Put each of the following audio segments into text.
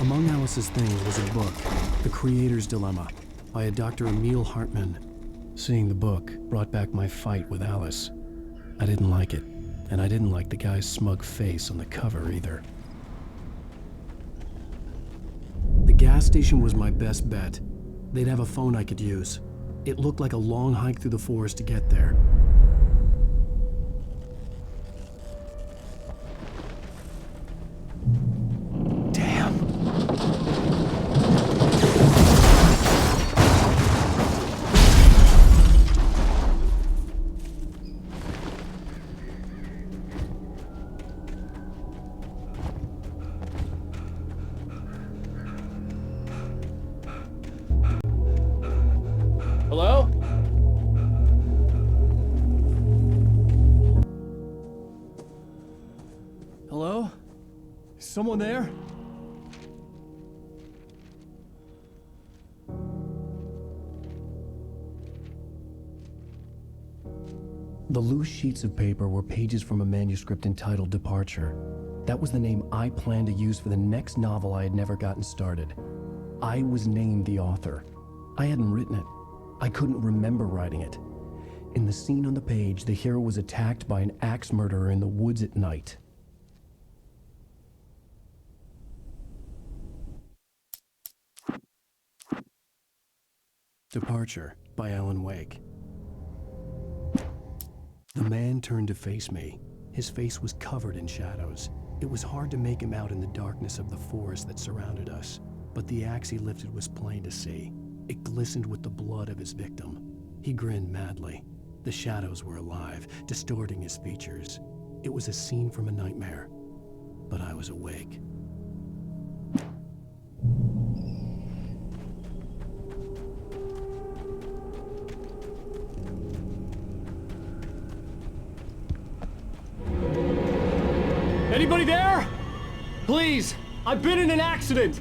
Among Alice's things was a book, The Creator's Dilemma, by a Dr. Emil Hartmann. Seeing the book brought back my fight with Alice. I didn't like it, and I didn't like the guy's smug face on the cover either. The gas station was my best bet. They'd have a phone I could use. It looked like a long hike through the forest to get there. Hello? Hello? Is someone there? The loose sheets of paper were pages from a manuscript entitled Departure. That was the name I planned to use for the next novel I had never gotten started. I was named the author. I hadn't written it. I couldn't remember writing it. In the scene on the page, the hero was attacked by an axe murderer in the woods at night. Departure by Alan Wake. The man turned to face me. His face was covered in shadows. It was hard to make him out in the darkness of the forest that surrounded us, but the axe he lifted was plain to see. It glistened with the blood of his victim. He grinned madly. The shadows were alive, distorting his features. It was a scene from a nightmare, but I was awake. Anybody there? Please, I've been in an accident.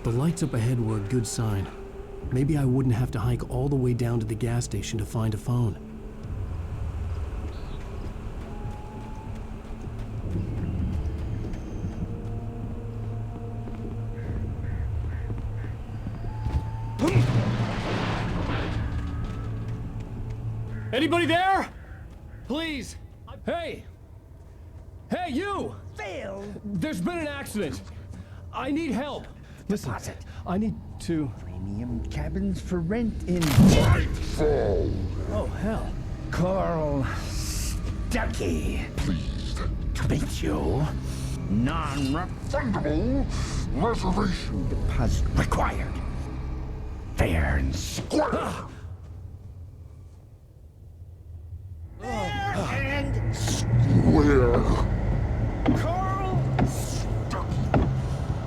The lights up ahead were a good sign. Maybe I wouldn't have to hike all the way down to the gas station to find a phone. Anybody there? Please. Hey! Hey, you! Phil! There's been an accident. I need help. Listen, Deposit. I need to... Premium cabins for rent in Oh, hell. Carl Stucky. Pleased To meet you. Non-refundable reservation deposit required. Fair and square. Fair and where Carl Stucky.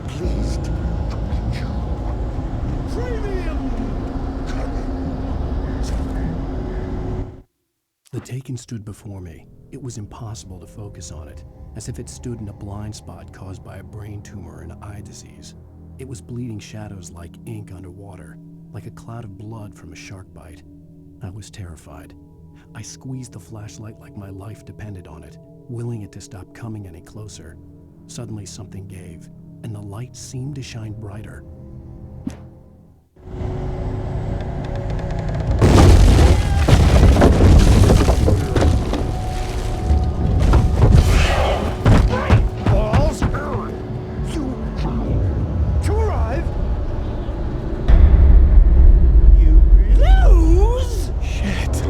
Pleased to meet you. Premium The Taken stood before me. It was impossible to focus on it, as if it stood in a blind spot caused by a brain tumor and eye disease. It was bleeding shadows like ink underwater, like a cloud of blood from a shark bite. I was terrified. I squeezed the flashlight like my life depended on it, willing it to stop coming any closer. Suddenly something gave, and the light seemed to shine brighter. balls. You to arrive. You lose. Shit!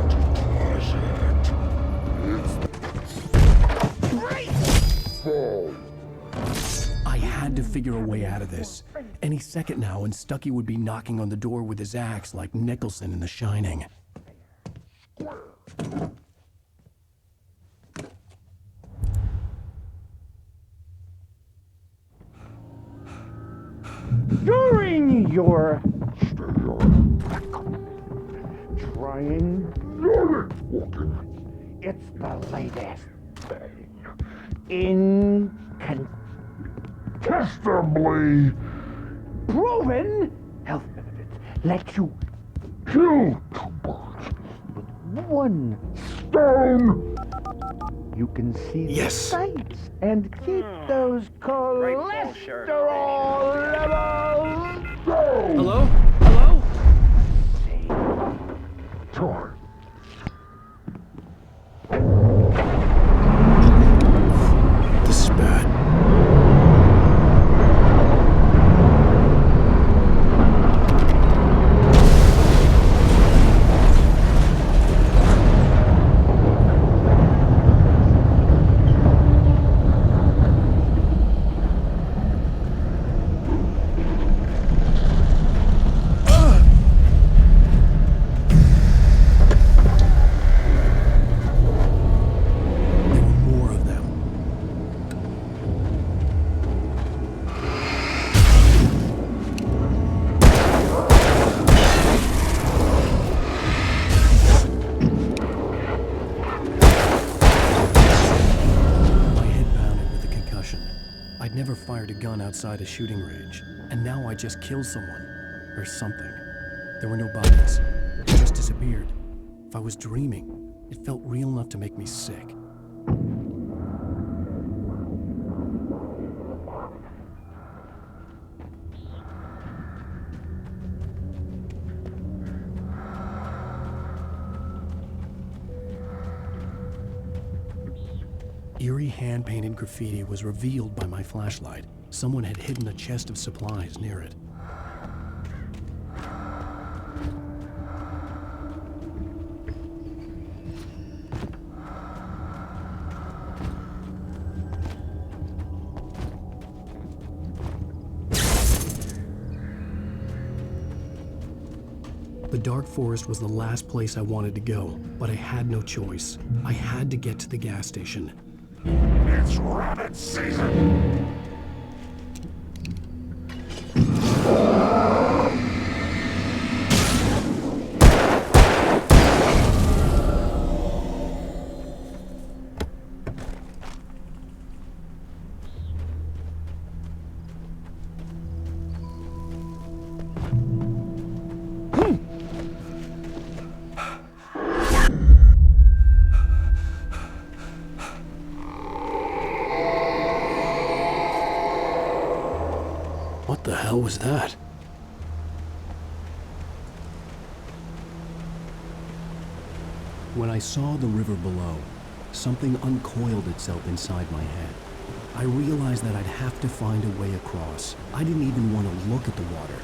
I had to figure a way out of this. Any second now, and Stucky would be knocking on the door with his axe like Nicholson in The Shining. During your trying, it's the latest thing. Incontestably proven health benefits, let you kill two birds with one Stone! You can see the Yes. sights and keep those cholesterol levels Go! Hello? Hello? Time. This is bad. There were more of them. My head pounded with the concussion. I'd never fired a gun outside a shooting range, and now I just killed someone. Or something. There were no bodies. They just disappeared. If I was dreaming, it felt real enough to make me sick. Eerie hand-painted graffiti was revealed by my flashlight. Someone had hidden a chest of supplies near it. The dark forest was the last place I wanted to go, but I had no choice. I had to get to the gas station. It's rabbit season! What the hell was that? When I saw the river below, something uncoiled itself inside my head. I realized that I'd have to find a way across. I didn't even want to look at the water.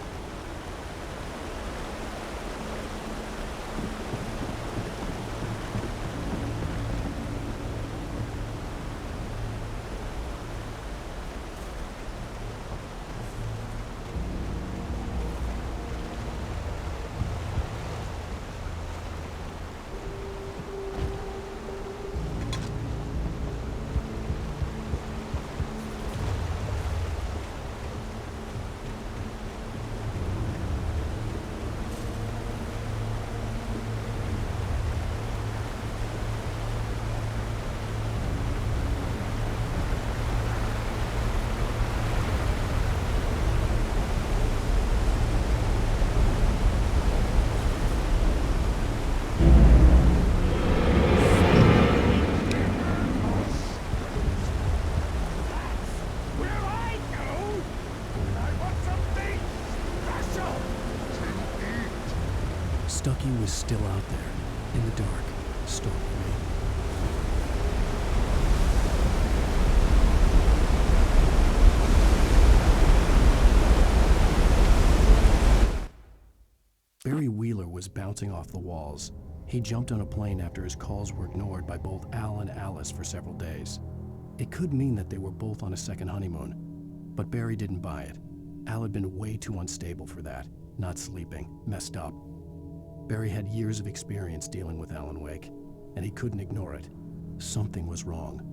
Stucky was still out there, in the dark, stalking me. Barry Wheeler was bouncing off the walls. He jumped on a plane after his calls were ignored by both Al and Alice for several days. It could mean that they were both on a second honeymoon, but Barry didn't buy it. Al had been way too unstable for that, not sleeping, messed up. Barry had years of experience dealing with Alan Wake, and he couldn't ignore it. Something was wrong.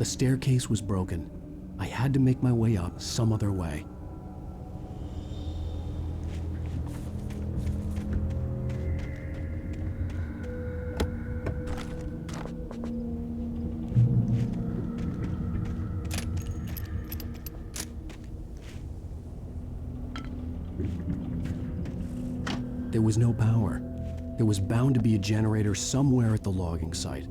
The staircase was broken. I had to make my way up some other way. There was no power. There was bound to be a generator somewhere at the logging site.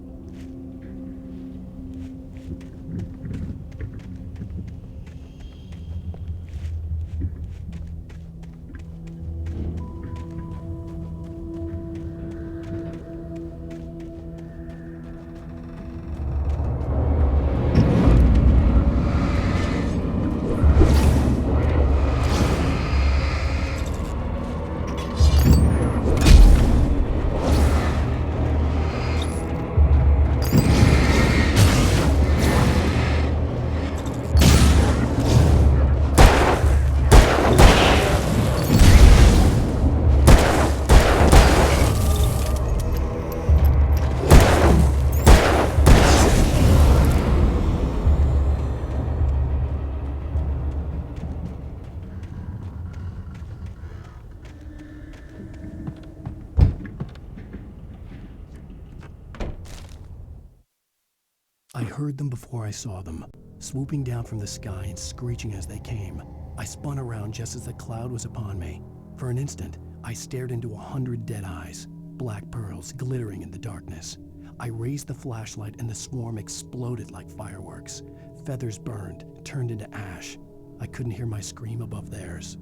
I heard them before I saw them, swooping down from the sky and screeching as they came. I spun around just as the cloud was upon me. For an instant, I stared into 100 dead eyes, black pearls glittering in the darkness. I raised the flashlight and the swarm exploded like fireworks. Feathers burned, turned into ash. I couldn't hear my scream above theirs.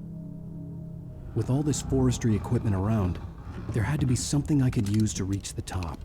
With all this forestry equipment around, there had to be something I could use to reach the top.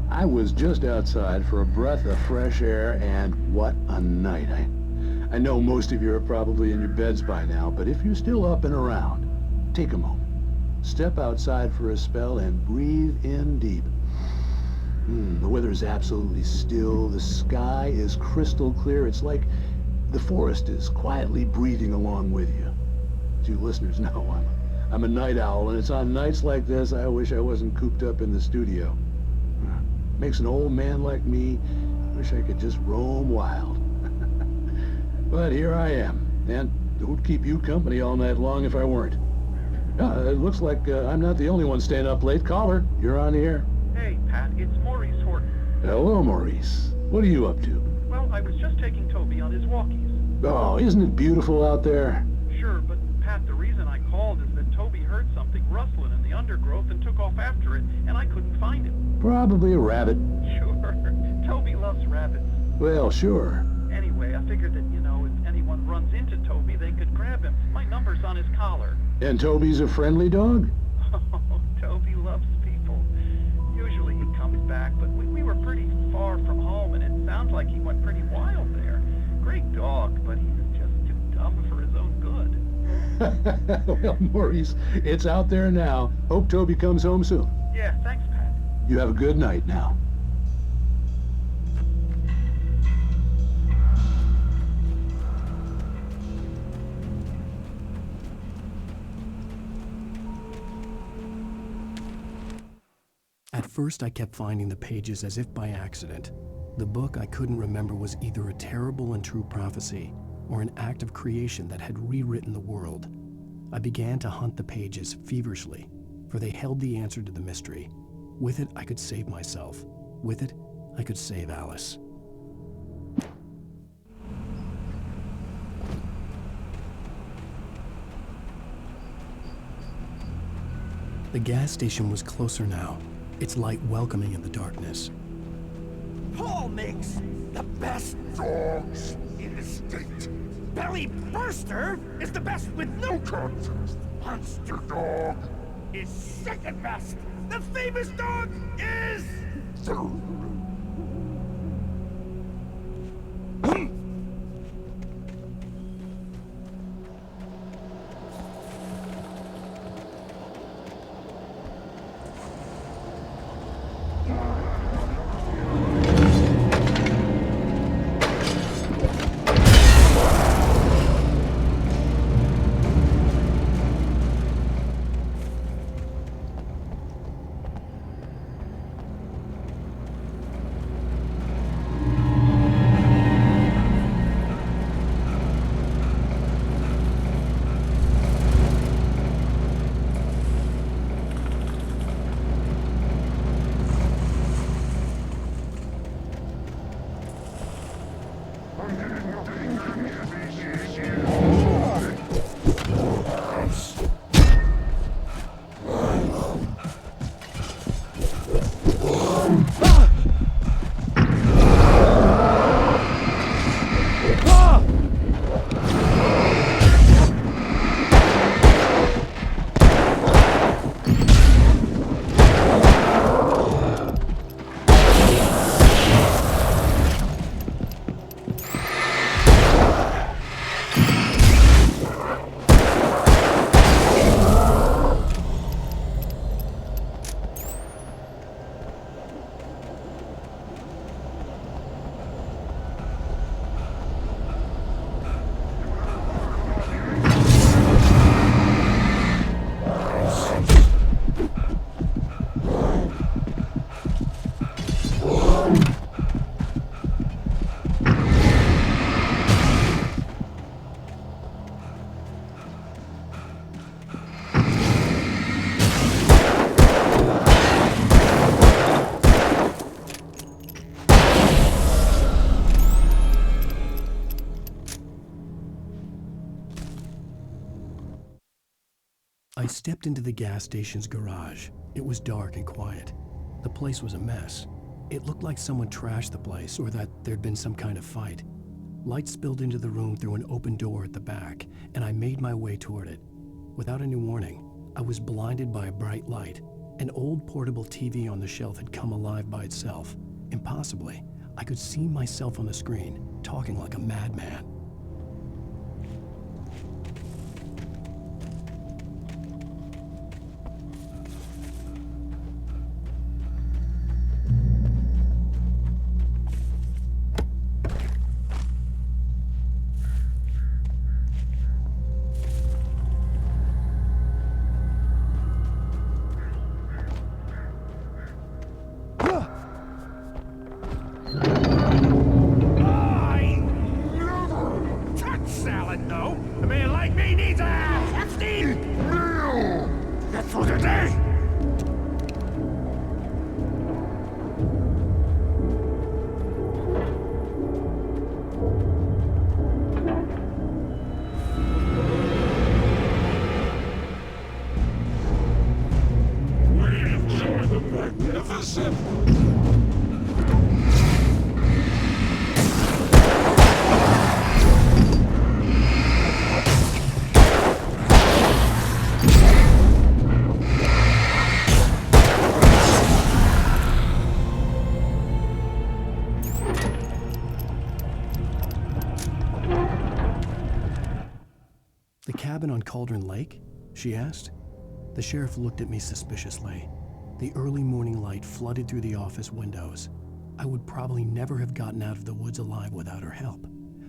I was just outside for a breath of fresh air, and what a night. I know most of you are probably in your beds by now, but if you're still up and around, take a moment. Step outside for a spell and breathe in deep. The weather is absolutely still. The sky is crystal clear. It's like the forest is quietly breathing along with you. As you listeners know, I'm a night owl, and it's on nights like this I wish I wasn't cooped up in the studio. Makes an old man like me wish I could just roam wild. But here I am, and it would keep you company all night long if I weren't. It looks like I'm not the only one staying up late. Caller, you're on the air. Hey, Pat, it's Maurice Horton. Hello, Maurice. What are you up to? Well, I was just taking Toby on his walkies. Oh, isn't it beautiful out there? Sure, but Pat, the reason I called is that Toby heard something rustling in the undergrowth and took off after it, and I couldn't find him. Probably a rabbit. Sure. Toby loves rabbits. Well, sure. Anyway, I figured that, if anyone runs into Toby, they could grab him. My number's on his collar. And Toby's a friendly dog? Oh, Toby loves people. Usually he comes back, but we were pretty far from home, and it sounds like he went pretty wild there. Great dog, but he's just too dumb for his own good. Well, Maurice, it's out there now. Hope Toby comes home soon. Yeah, thanks, Pat. You have a good night now. At first, I kept finding the pages as if by accident. The book I couldn't remember was either a terrible and true prophecy or an act of creation that had rewritten the world. I began to hunt the pages feverishly, for they held the answer to the mystery. With it, I could save myself. With it, I could save Alice. The gas station was closer now, its light welcoming in the darkness. Paul makes the best Dogs in the state. belly burster is the best with no Contest. Monster dog. is second best. The famous dog is Third. I stepped into the gas station's garage. It was dark and quiet. The place was a mess. It looked like someone trashed the place or that there'd been some kind of fight. Light spilled into the room through an open door at the back, and I made my way toward it. Without any warning, I was blinded by a bright light. An old portable TV on the shelf had come alive by itself. Impossibly, I could see myself on the screen, talking like a madman. The cabin on Cauldron Lake? She asked. The sheriff looked at me suspiciously. The early morning light flooded through the office windows. I would probably never have gotten out of the woods alive without her help,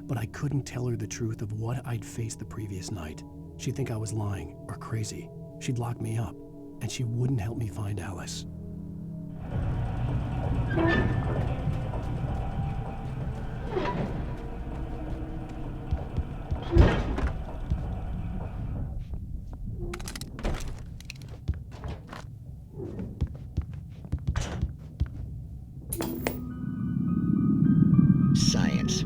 but I couldn't tell her the truth of what I'd faced the previous night. She'd think I was lying or crazy. She'd lock me up, and she wouldn't help me find Alice. Science.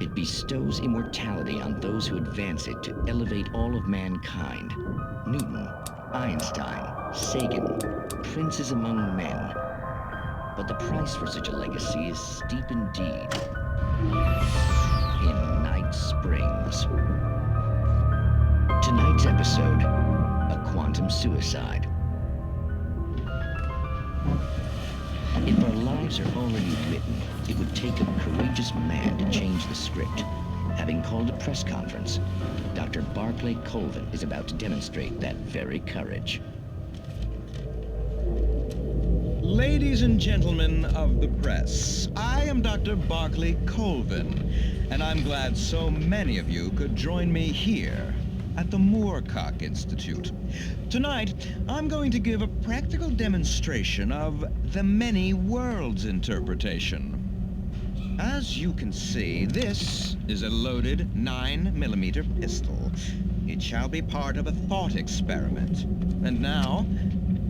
It bestows immortality on those who advance it to elevate all of mankind. Newton, Einstein, Sagan, princes among men. But the price for such a legacy is steep indeed. In Night Springs. Tonight's episode, a quantum suicide. If our lives are already written, it would take a courageous man to change the script. Having called a press conference, Dr. Barclay Colvin is about to demonstrate that very courage. Ladies and gentlemen of the press, I am Dr. Barclay Colvin, and I'm glad so many of you could join me here at the Moorcock Institute. Tonight, I'm going to give a practical demonstration of the many worlds interpretation. As you can see, this is a loaded 9mm pistol. It shall be part of a thought experiment. And now,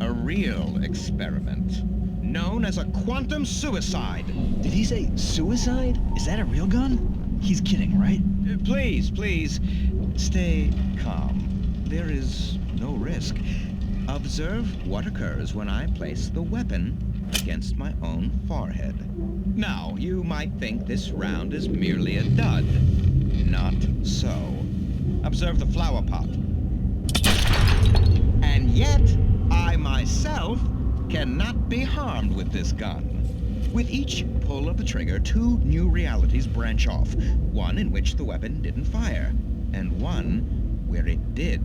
a real experiment, known as a quantum suicide. Did he say suicide? Is that a real gun? He's kidding, right? Please, stay calm. There is no risk. Observe what occurs when I place the weapon against my own forehead. Now, you might think this round is merely a dud. Not so. Observe the flower pot. And yet, I myself cannot be harmed with this gun. With each pull of the trigger, two new realities branch off. One in which the weapon didn't fire, and one where it did.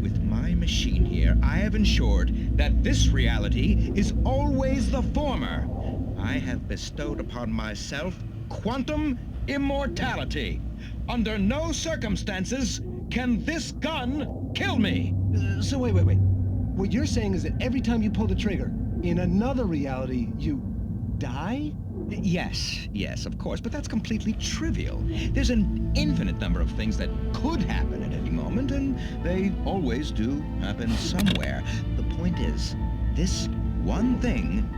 With my machine here, I have ensured that this reality is always the former. I have bestowed upon myself quantum immortality. Under no circumstances can this gun kill me. So wait. What you're saying is that every time you pull the trigger, in another reality, you die? Yes, of course, but that's completely trivial. There's an infinite number of things that could happen at any moment, and they always do happen somewhere. The point is, this one thing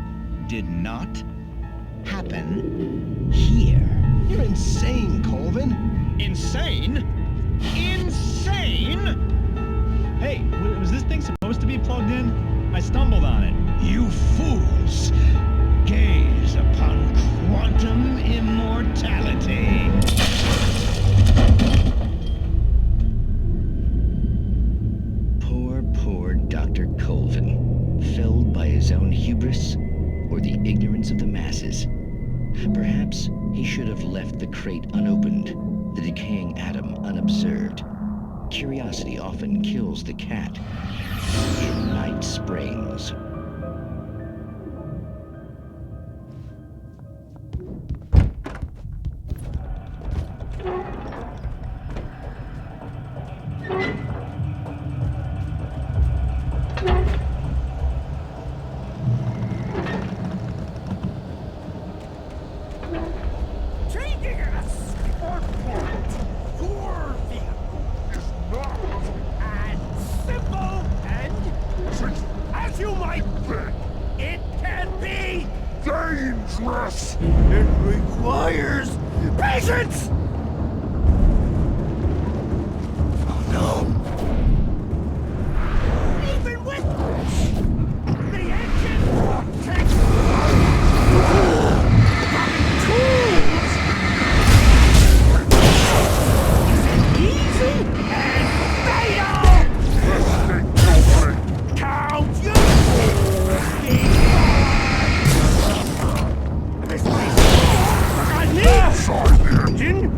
did not happen here. You're insane, Colvin. Insane? Insane? Hey, was this thing supposed to be plugged in? I stumbled on it. You fools! Gaze upon quantum immortality. Poor Dr. Colvin, felled by his own hubris or the ignorance of the masses. Perhaps he should have left the crate unopened, the decaying atom unobserved. Curiosity often kills the cat. In Night Springs. Changing us or what? Your vehicle is not as simple and, as you might think, it can be Dangerous! It requires patience! Oh no! Even with this, the engine takes tools! Easy and fatal! Count your this place! I need the engine!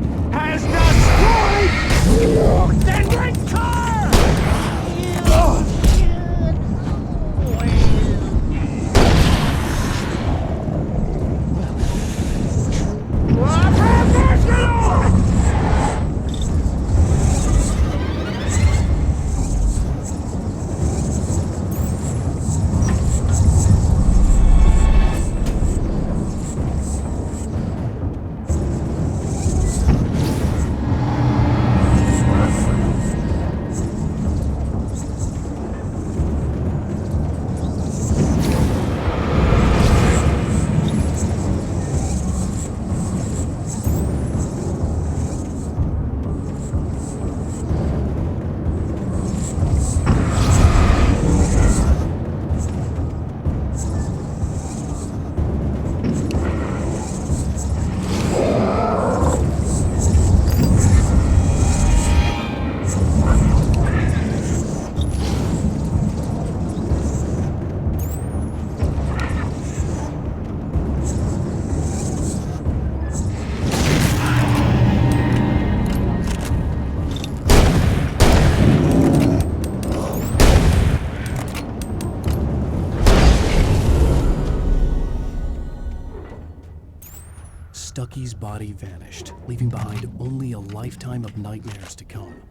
Stucky's body vanished, leaving behind only a lifetime of nightmares to come,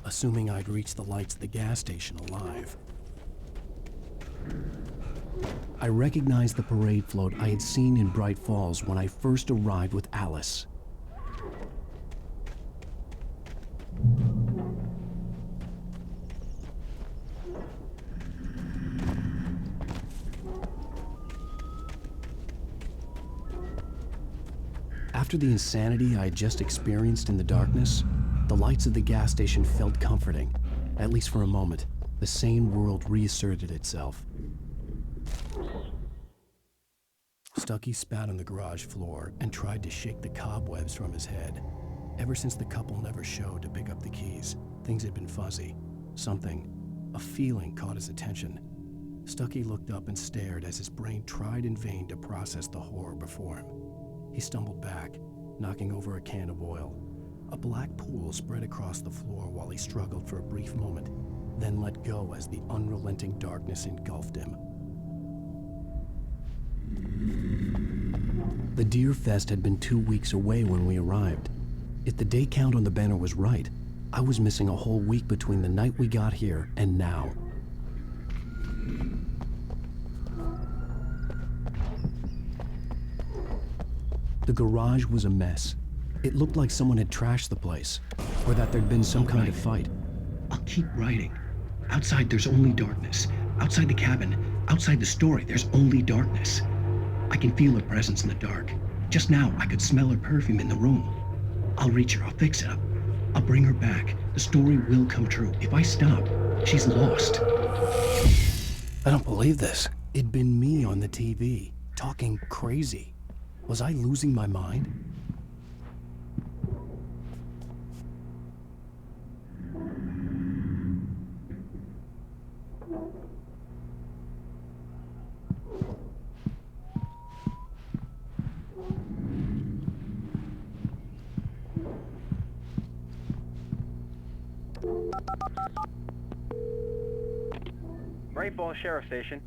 assuming I'd reached the lights of the gas station alive. I recognized the parade float I had seen in Bright Falls when I first arrived with Alice. After the insanity I had just experienced in the darkness, the lights of the gas station felt comforting. At least for a moment, the sane world reasserted itself. Stucky spat on the garage floor and tried to shake the cobwebs from his head. Ever since the couple never showed to pick up the keys, things had been fuzzy. A feeling caught his attention. Stucky looked up and stared as his brain tried in vain to process the horror before him. He stumbled back, knocking over a can of oil. A black pool spread across the floor while he struggled for a brief moment, then let go as the unrelenting darkness engulfed him. The Deer Fest had been 2 weeks away when we arrived. If the day count on the banner was right, I was missing a whole week between the night we got here and now. The garage was a mess. It looked like someone had trashed the place, or that there'd been some kind of fight. I'll keep writing. Outside, there's only darkness. Outside the cabin, outside the story, there's only darkness. I can feel her presence in the dark. Just now, I could smell her perfume in the room. I'll reach her, I'll fix it up. I'll bring her back. The story will come true. If I stop, she's lost. I don't believe this. It'd been me on the TV, talking crazy. Was I losing my mind? Great Ball Sheriff Station.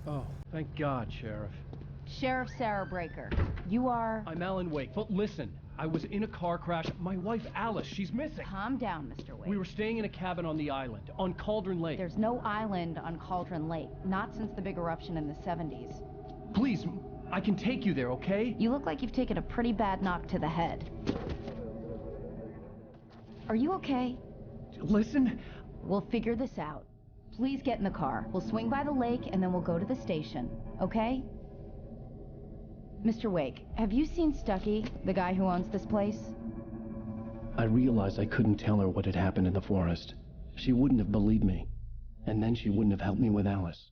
Oh, thank God, Sheriff. Sheriff Sarah Breaker. You are... I'm Alan Wake. But listen, I was in a car crash. My wife, Alice, she's missing. Calm down, Mr. Wake. We were staying in a cabin on the island, on Cauldron Lake. There's no island on Cauldron Lake. Not since the big eruption in the 70s. Please, I can take you there, okay? You look like you've taken a pretty bad knock to the head. Are you okay? Listen. We'll figure this out. Please get in the car. We'll swing by the lake and then we'll go to the station, okay? Mr. Wake, have you seen Stucky, the guy who owns this place? I realized I couldn't tell her what had happened in the forest. She wouldn't have believed me, and then she wouldn't have helped me with Alice.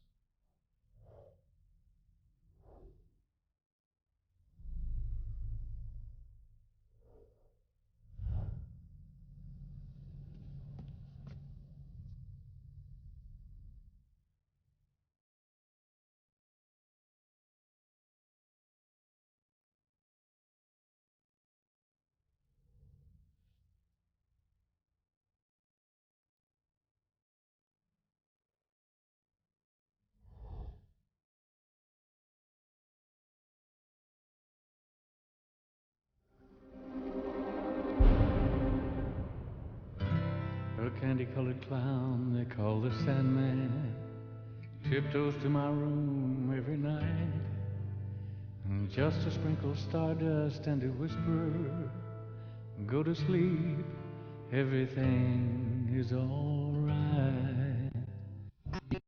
A candy-colored clown they call the Sandman tiptoes to my room every night, and just to sprinkle stardust and to whisper, go to sleep, everything is all right.